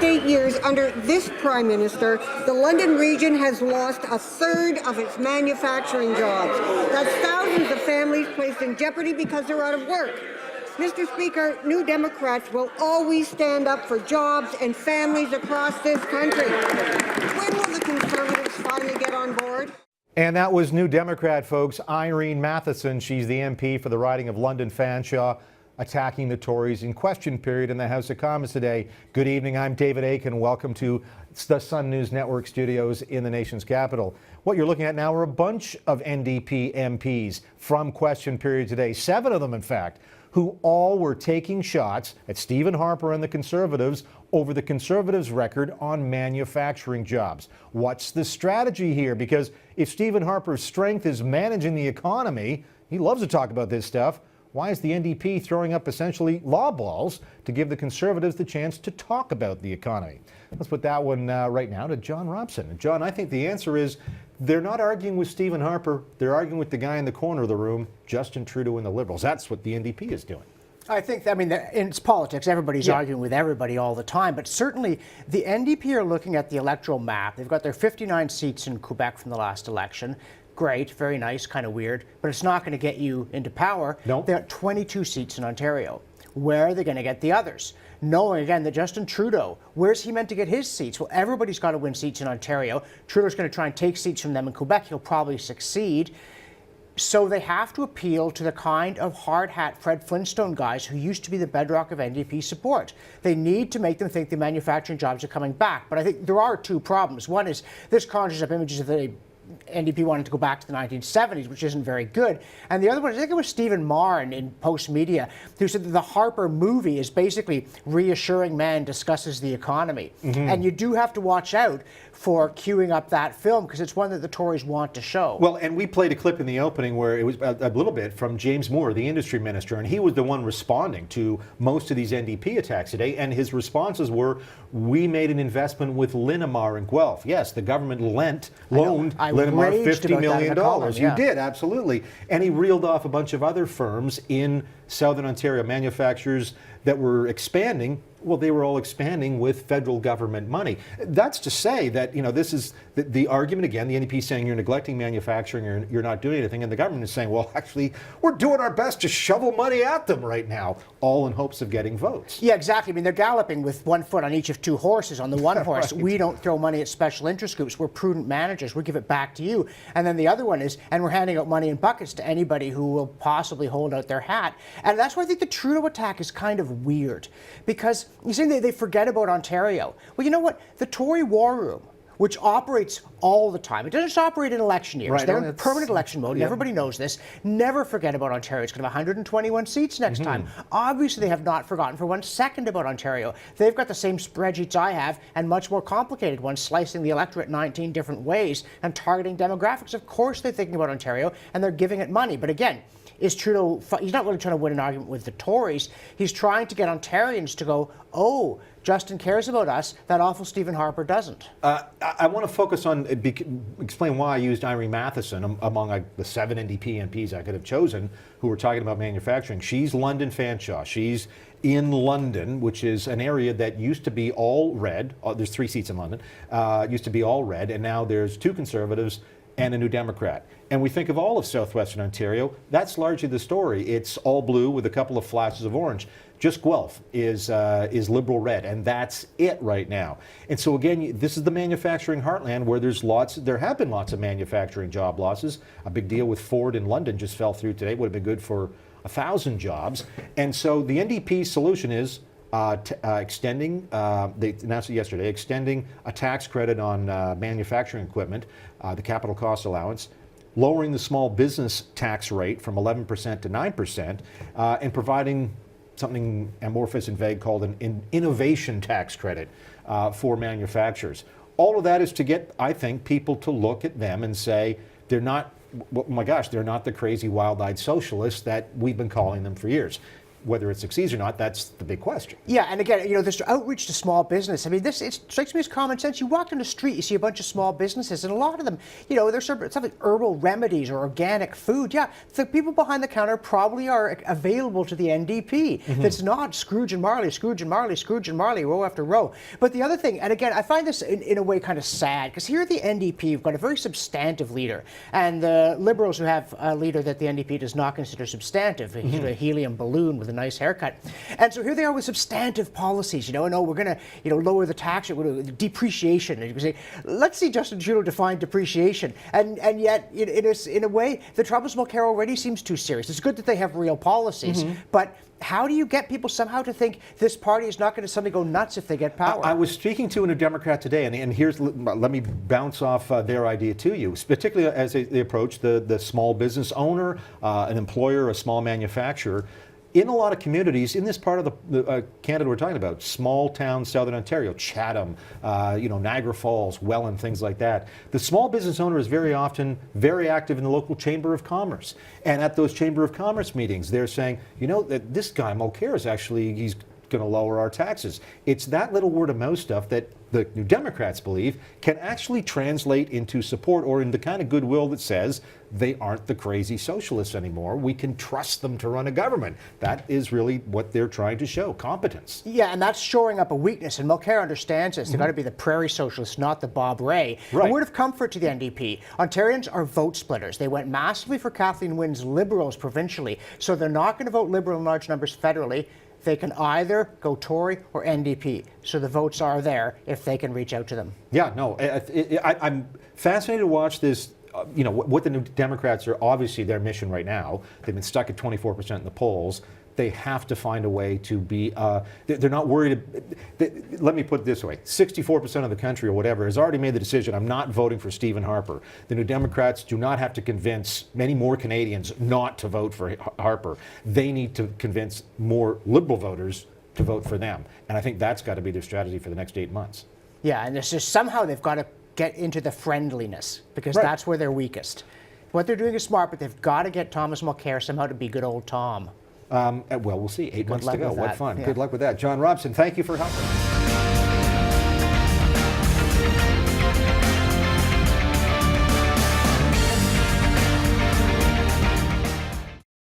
last 8 years, under this Prime Minister, the London region has lost a third of its manufacturing jobs. That's thousands of families placed in jeopardy because they're out of work. Mr. Speaker, New Democrats will always stand up for jobs and families across this country. When will the Conservatives finally get on board? And that was New Democrat, folks, Irene Matheson. She's the MP for the riding of London Fanshawe, attacking the Tories in question period in the House of Commons today. Good evening. I'm David Aiken. Welcome to the Sun News Network studios in the nation's capital. What you're looking at now are a bunch of NDP MPs from question period today, 7 of them, in fact, who all were taking shots at Stephen Harper and the Conservatives over the Conservatives' record on manufacturing jobs. What's the strategy here? Because if Stephen Harper's strength is managing the economy, he loves to talk about this stuff, why is the NDP throwing up essentially law balls to give the Conservatives the chance to talk about the economy? Let's put that one right now to John Robson. And John, I think the answer is they're not arguing with Stephen Harper. They're arguing with the guy in the corner of the room, Justin Trudeau and the Liberals. That's what the NDP is doing. I think, it's politics. Everybody's arguing with everybody all the time. But certainly the NDP are looking at the electoral map. They've got their 59 seats in Quebec from the last election. Great, very nice, kind of weird. But it's not going to get you into power. Nope. They're at 22 seats in Ontario. Where are they going to get the others? Knowing, again, that Justin Trudeau, where's he meant to get his seats? Well, everybody's got to win seats in Ontario. Trudeau's going to try and take seats from them in Quebec. He'll probably succeed. So they have to appeal to the kind of hard-hat Fred Flintstone guys who used to be the bedrock of NDP support. They need to make them think the manufacturing jobs are coming back. But I think there are 2 problems. One is this conjures up images of the NDP wanted to go back to the 1970s, which isn't very good. And the other one, I think it was Stephen Marr in Post Media, who said that the Harper movie is basically Reassuring Man Discusses the Economy. And you do have to watch out for queuing up that film because it's one that the Tories want to show. Well, and we played a clip in the opening where it was a little bit from James Moore, the industry minister, and he was the one responding to most of these NDP attacks today. And his responses were, we made an investment with Linamar in Guelph. Yes, the government loaned Linamar $50 million. You did, absolutely. And he reeled off a bunch of other firms in Southern Ontario, manufacturers that were expanding. Well, they were all expanding with federal government money. That's to say that, this is the argument again, the NDP saying you're neglecting manufacturing or you're not doing anything, and the government is saying, well, actually, we're doing our best to shovel money at them right now, all in hopes of getting votes. Yeah, exactly. They're galloping with one foot on each of 2 horses. On the one horse, right. We don't throw money at special interest groups. We're prudent managers. We give it back to you. And then the other one is, and we're handing out money in buckets to anybody who will possibly hold out their hat. And that's why I think the Trudeau attack is kind of weird. Because you see, they forget about Ontario. Well, you know what? The Tory War Room, which operates all the time. It doesn't just operate in election years. Right, they're in permanent election mode. Yeah. Everybody knows this. Never forget about Ontario. It's going to have 121 seats next time. Obviously, they have not forgotten for 1 second about Ontario. They've got the same spreadsheets I have and much more complicated ones, slicing the electorate 19 different ways and targeting demographics. Of course, they're thinking about Ontario and they're giving it money. But again, is Trudeau, he's not really trying to win an argument with the Tories. He's trying to get Ontarians to go, oh, Justin cares about us, that awful Stephen Harper doesn't. I want to focus on, explain why I used Irene Matheson among the 7 NDP MPs I could have chosen who were talking about manufacturing. She's London Fanshawe. She's in London, which is an area that used to be all red. There's 3 seats in London. Used to be all red, and now there's 2 Conservatives and a New Democrat. And we think of all of southwestern Ontario, that's largely the story. It's all blue with a couple of flashes of orange. Just Guelph is Liberal red, and that's it right now. And so again, this is the manufacturing heartland where there have been lots of manufacturing job losses. A big deal with Ford in London just fell through today. Would have been good for 1,000 jobs. And so the NDP's solution is extending, they announced it yesterday, extending a tax credit on manufacturing equipment, the capital cost allowance, lowering the small business tax rate from 11% to 9%, and providing something amorphous and vague called an innovation tax credit for manufacturers. All of that is to get, I think, people to look at them and say, they're not, oh my gosh, they're not the crazy wild-eyed socialists that we've been calling them for years. whether it succeeds or not, that's the big question. Yeah, and again, this outreach to small business. I mean, it strikes me as common sense. You walk down the street, you see a bunch of small businesses, and a lot of them, there's stuff like herbal remedies or organic food. Yeah, the people behind the counter probably are available to the NDP. That's not Scrooge and Marley, row after row. But the other thing, and again, I find this in a way kind of sad, because here at the NDP, you've got a very substantive leader, and the Liberals who have a leader that the NDP does not consider substantive, a helium balloon with a nice haircut. And so here they are with substantive policies, we're going to, lower the tax rate, depreciation. And you can say, let's see Justin Trudeau define depreciation. And yet, in a way, the Travis Mulcair already seems too serious. It's good that they have real policies, but how do you get people somehow to think this party is not going to suddenly go nuts if they get power? I was speaking to a New Democrat today, and let me bounce off their idea to you, particularly as they approach the small business owner, an employer, a small manufacturer. In a lot of communities, in this part of the Canada we're talking about, small town Southern Ontario, Chatham, Niagara Falls, Welland, things like that, the small business owner is very often very active in the local Chamber of Commerce. And at those Chamber of Commerce meetings, they're saying, that this guy Mulcair is he's going to lower our taxes. It's that little word of mouth stuff that the New Democrats believe can actually translate into support or in the kind of goodwill that says they aren't the crazy socialists anymore. We can trust them to run a government. That is really what they're trying to show, competence. Yeah, and that's shoring up a weakness, and Mulcair understands this. They've got to be the prairie socialists, not the Bob Rae. Right. A word of comfort to the NDP. Ontarians are vote splitters. They went massively for Kathleen Wynne's Liberals provincially, so they're not going to vote Liberal in large numbers federally. They can either go Tory or NDP. So the votes are there if they can reach out to them. Yeah, no, I'm fascinated to watch this. What the New Democrats are, obviously their mission right now. They've been stuck at 24% in the polls. They have to find a way to be, they're not worried. Let me put it this way, 64% of the country or whatever has already made the decision, I'm not voting for Stephen Harper. The New Democrats do not have to convince many more Canadians not to vote for Harper. They need to convince more Liberal voters to vote for them. And I think that's got to be their strategy for the next 8 months. Yeah, and it's just somehow they've got to get into the friendliness, because that's where they're weakest. What they're doing is smart, but they've got to get Thomas Mulcair somehow to be good old Tom. Well, we'll see. 8 months to go. What fun. Yeah. Good luck with that. John Robson, thank you for helping us.